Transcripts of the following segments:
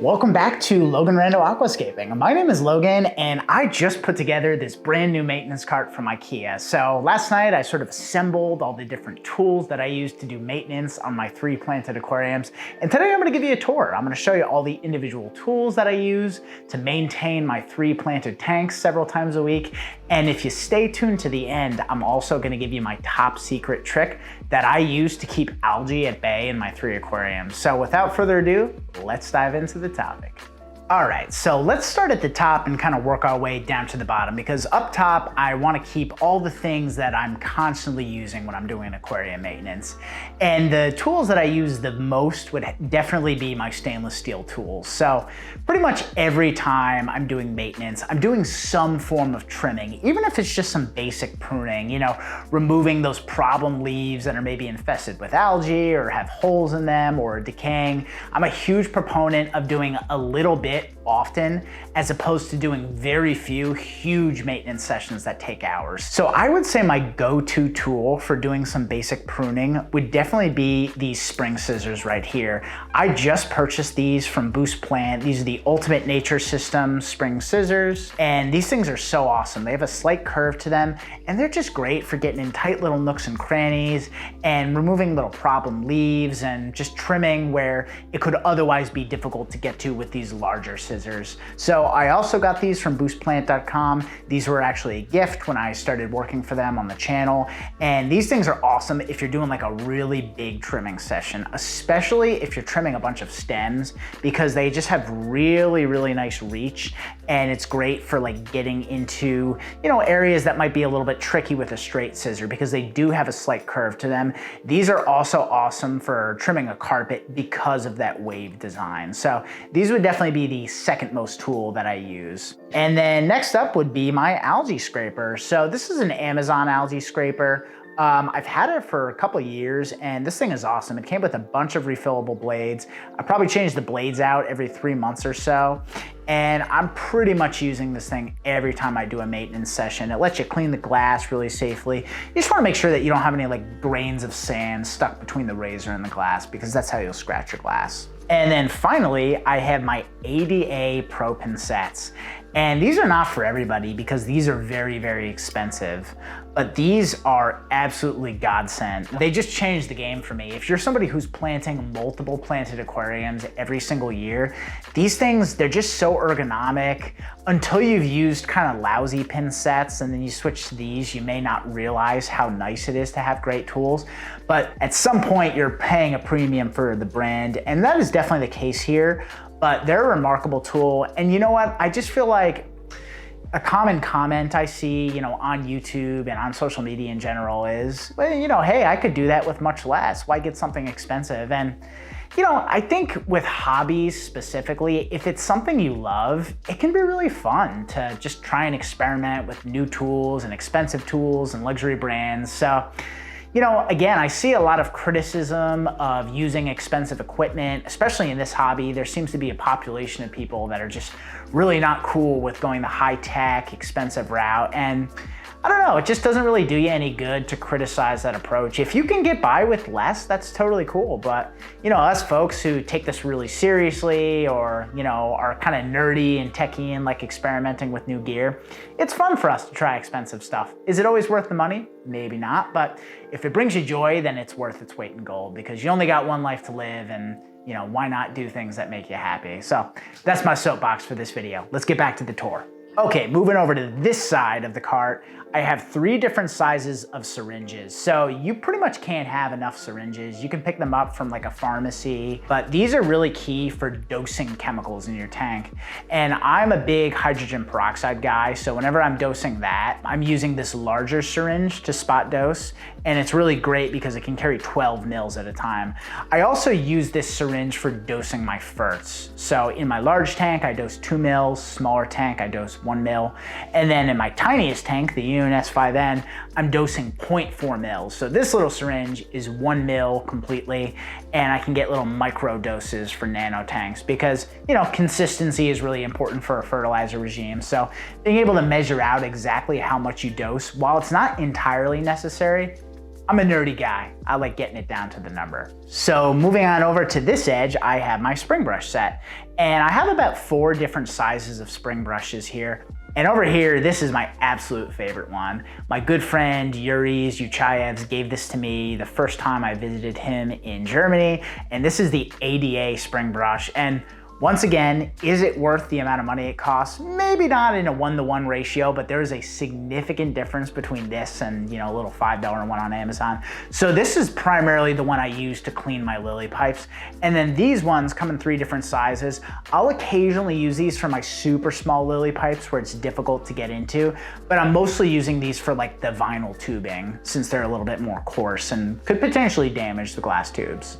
Welcome back to Logan Rando Aquascaping. My name is Logan and I just put together this brand new maintenance cart from IKEA. So last night I sort of assembled all the different tools that I use to do maintenance on my 3 planted aquariums. And today I'm gonna give you a tour. I'm gonna show you all the individual tools that I use to maintain my 3 planted tanks several times a week. And if you stay tuned to the end, I'm also gonna give you my top secret trick that I use to keep algae at bay in my 3 aquariums. So without further ado, let's dive into the topic. All right, so let's start at the top and kind of work our way down to the bottom, because up top, I want to keep all the things that I'm constantly using when I'm doing aquarium maintenance. And the tools that I use the most would definitely be my stainless steel tools. So pretty much every time I'm doing maintenance, I'm doing some form of trimming, even if it's just some basic pruning, you know, removing those problem leaves that are maybe infested with algae or have holes in them or decaying. I'm a huge proponent of doing a little bit often, as opposed to doing very few huge maintenance sessions that take hours. So I would say my go-to tool for doing some basic pruning would definitely be these spring scissors right here. I just purchased these from Boost Plant. These are the Ultimate Nature System spring scissors, and these things are so awesome. They have a slight curve to them, and they're just great for getting in tight little nooks and crannies and removing little problem leaves and just trimming where it could otherwise be difficult to get to with these larger scissors. So I also got these from boostplant.com. These were actually a gift when I started working for them on the channel. And these things are awesome if you're doing like a really big trimming session, especially if you're trimming a bunch of stems, because they just have really nice reach. And it's great for like getting into, you know, areas that might be a little bit tricky with a straight scissor because they do have a slight curve to them. These are also awesome for trimming a carpet because of that wave design. So these would definitely be the second most tool that I use. And then next up would be my algae scraper. So this is an Amazon algae scraper. I've had it for a couple of years and this thing is awesome. It came with a bunch of refillable blades. I probably change the blades out every 3 months or so. And I'm pretty much using this thing every time I do a maintenance session. It lets you clean the glass really safely. You just wanna make sure that you don't have any like grains of sand stuck between the razor and the glass, because that's how you'll scratch your glass. And then finally, I have my ADA Pro Pincets. And these are not for everybody because these are very expensive, but these are absolutely godsend. They just changed the game for me. If you're somebody who's planting multiple planted aquariums every single year, these things, they're just so ergonomic. Until you've used kind of lousy pincets and then you switch to these, you may not realize how nice it is to have great tools. But at some point you're paying a premium for the brand, and that is definitely the case here. But they're a remarkable tool. And you know what? I just feel like a common comment I see, you know, on YouTube and on social media in general is, well, you know, hey, I could do that with much less. Why get something expensive? And, you know, I think with hobbies specifically, if it's something you love, it can be really fun to just try and experiment with new tools and expensive tools and luxury brands. So, you know, again, I see a lot of criticism of using expensive equipment, especially in this hobby. There seems to be a population of people that are just really not cool with going the high-tech, expensive route. And I don't know, it just doesn't really do you any good to criticize that approach. If you can get by with less, that's totally cool. But, you know, us folks who take this really seriously or, you know, are kind of nerdy and techie and like experimenting with new gear, it's fun for us to try expensive stuff. Is it always worth the money? Maybe not, but if it brings you joy, then it's worth its weight in gold, because you only got one life to live, and you know, why not do things that make you happy? So that's my soapbox for this video. Let's get back to the tour. Okay, moving over to this side of the cart, I have 3 different sizes of syringes. So you pretty much can't have enough syringes. You can pick them up from like a pharmacy, but these are really key for dosing chemicals in your tank. And I'm a big hydrogen peroxide guy, so whenever I'm dosing that, I'm using this larger syringe to spot dose, and it's really great because it can carry 12 mils at a time. I also use this syringe for dosing my ferts. So in my large tank, I dose 2 mils, smaller tank, I dose 1 mil, and then in my tiniest tank, the UNS5N, I'm dosing 0.4 mils. So this little syringe is 1 mil completely, and I can get little micro doses for nano tanks because, you know, consistency is really important for a fertilizer regime. So being able to measure out exactly how much you dose, while it's not entirely necessary, I'm a nerdy guy. I like getting it down to the number. So moving on over to this edge, I have my spring brush set. And I have about 4 different sizes of spring brushes here. And over here, this is my absolute favorite one. My good friend Yuri's Yuchayev's gave this to me the first time I visited him in Germany. And this is the ADA spring brush. And once again, is it worth the amount of money it costs? Maybe not in a 1-to-1 ratio, but there is a significant difference between this and, you know, a little $5 one on Amazon. So this is primarily the one I use to clean my lily pipes. And then these ones come in 3 different sizes. I'll occasionally use these for my super small lily pipes where it's difficult to get into, but I'm mostly using these for like the vinyl tubing since they're a little bit more coarse and could potentially damage the glass tubes.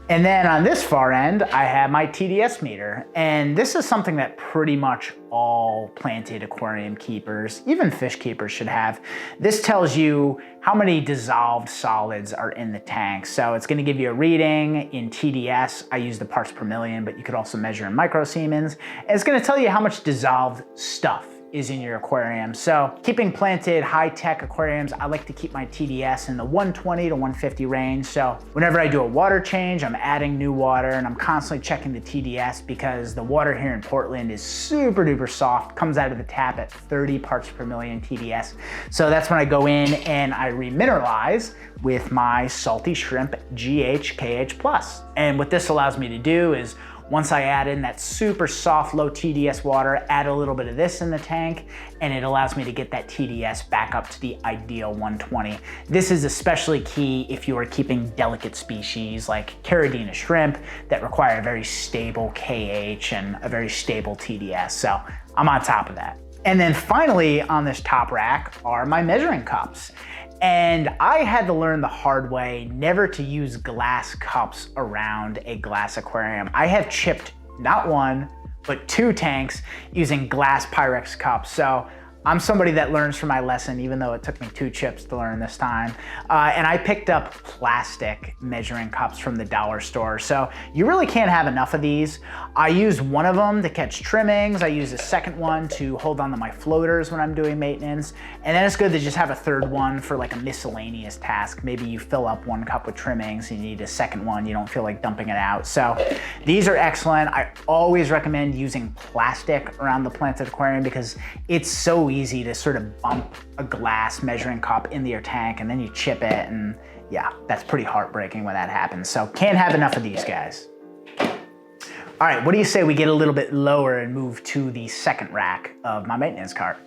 And then on this far end, I have my TDS meter. And this is something that pretty much all planted aquarium keepers, even fish keepers, should have. This tells you how many dissolved solids are in the tank. So it's gonna give you a reading in TDS. I use the parts per million, but you could also measure in microsiemens. And it's gonna tell you how much dissolved stuff is in your aquarium. So keeping planted high-tech aquariums, I like to keep my TDS in the 120 to 150 range. So whenever I do a water change, I'm adding new water and I'm constantly checking the TDS because the water here in Portland is super duper soft, comes out of the tap at 30 parts per million TDS. So that's when I go in and I remineralize with my salty shrimp GH/KH+. And what this allows me to do is once I add in that super soft, low TDS water, add a little bit of this in the tank, and it allows me to get that TDS back up to the ideal 120. This is especially key if you are keeping delicate species like Caridina shrimp that require a very stable KH and a very stable TDS. So I'm on top of that. And then finally on this top rack are my measuring cups. And I had to learn the hard way never to use glass cups around a glass aquarium. I have chipped not 1, but 2 tanks using glass Pyrex cups. So I'm somebody that learns from my lesson, even though it took me 2 chips to learn this time. And I picked up plastic measuring cups from the dollar store. So you really can't have enough of these. I use one of them to catch trimmings. I use a second one to hold on to my floaters when I'm doing maintenance. And then it's good to just have a third one for like a miscellaneous task. Maybe you fill up 1 cup with trimmings and you need a second one. You don't feel like dumping it out. So these are excellent. I always recommend using plastic around the planted aquarium because it's so easy to sort of bump a glass measuring cup into your tank and then you chip it, and yeah, that's pretty heartbreaking when that happens. So can't have enough of these guys. All right, what do you say we get a little bit lower and move to the second rack of my maintenance cart?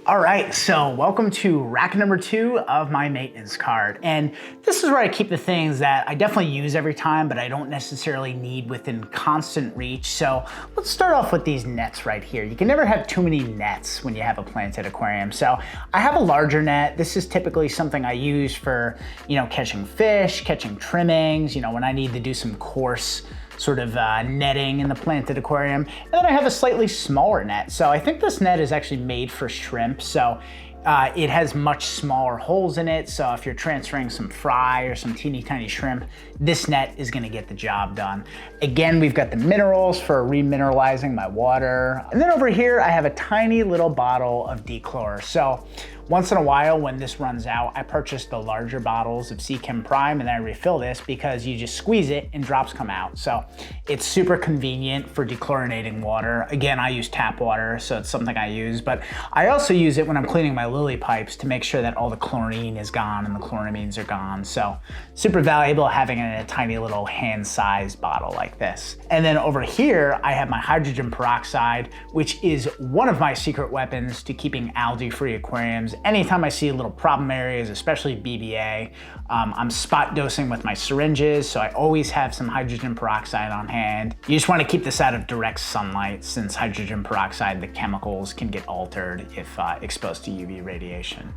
All right, so welcome to rack number 2 of my maintenance cart. And this is where I keep the things that I definitely use every time, but I don't necessarily need within constant reach. So let's start off with these nets right here. You can never have too many nets when you have a planted aquarium. So I have a larger net. This is typically something I use for, you know, catching fish, catching trimmings, you know, when I need to do some coarse sort of netting in the planted aquarium. And then I have a slightly smaller net. So I think this net is actually made for shrimp. So it has much smaller holes in it. So if you're transferring some fry or some teeny tiny shrimp, this net is gonna get the job done. Again, we've got the minerals for remineralizing my water. And then over here, I have a tiny little bottle of dechlor. So once in a while, when this runs out, I purchase the larger bottles of Chem Prime and then I refill this because you just squeeze it and drops come out. So it's super convenient for dechlorinating water. Again, I use tap water, so it's something I use, but I also use it when I'm cleaning my lily pipes to make sure that all the chlorine is gone and the chloramines are gone. So super valuable having it in a tiny little hand-sized bottle like this. And then over here, I have my hydrogen peroxide, which is one of my secret weapons to keeping algae-free aquariums. Anytime I see little problem areas, especially BBA, I'm spot dosing with my syringes, so I always have some hydrogen peroxide on hand. You just want to keep this out of direct sunlight since hydrogen peroxide, the chemicals can get altered if exposed to UV radiation.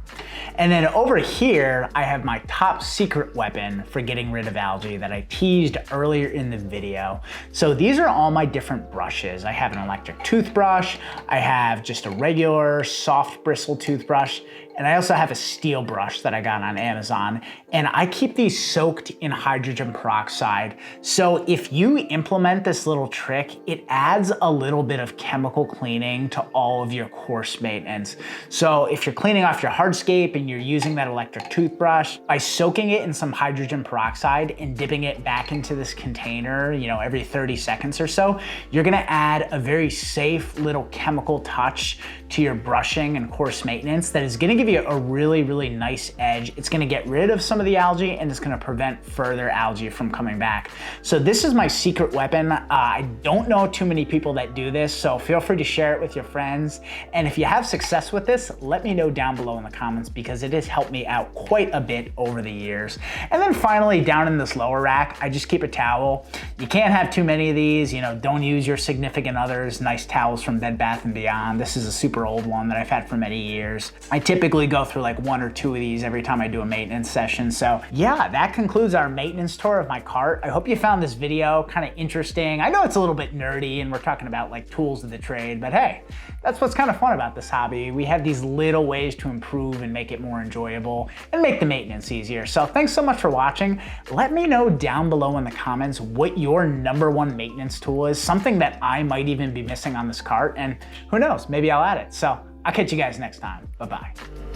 And then over here, I have my top secret weapon for getting rid of algae that I teased earlier in the video. So these are all my different brushes. I have an electric toothbrush, I have just a regular soft bristle toothbrush, And I also have a steel brush that I got on Amazon. And I keep these soaked in hydrogen peroxide. So if you implement this little trick, it adds a little bit of chemical cleaning to all of your course maintenance. So if you're cleaning off your hardscape and you're using that electric toothbrush, by soaking it in some hydrogen peroxide and dipping it back into this container, every 30 seconds or so, you're gonna add a very safe little chemical touch to your brushing and course maintenance that is gonna give you a really, really nice edge. It's gonna get rid of some of the algae and it's gonna prevent further algae from coming back. So this is my secret weapon. I don't know too many people that do this, so feel free to share it with your friends. And if you have success with this, let me know down below in the comments because it has helped me out quite a bit over the years. And then finally, down in this lower rack, I just keep a towel. You can't have too many of these, don't use your significant other's nice towels from Bed Bath & Beyond. This is a super old one that I've had for many years. I typically go through like 1 or 2 of these every time I do a maintenance session. So yeah, that concludes our maintenance tour of my cart. I hope you found this video kind of interesting. I know it's a little bit nerdy and we're talking about like tools of the trade, but hey, that's what's kind of fun about this hobby. We have these little ways to improve and make it more enjoyable and make the maintenance easier. So thanks so much for watching. Let me know down below in the comments what your #1 maintenance tool is, something that I might even be missing on this cart, and who knows, maybe I'll add it. So I'll catch you guys next time. Bye-bye.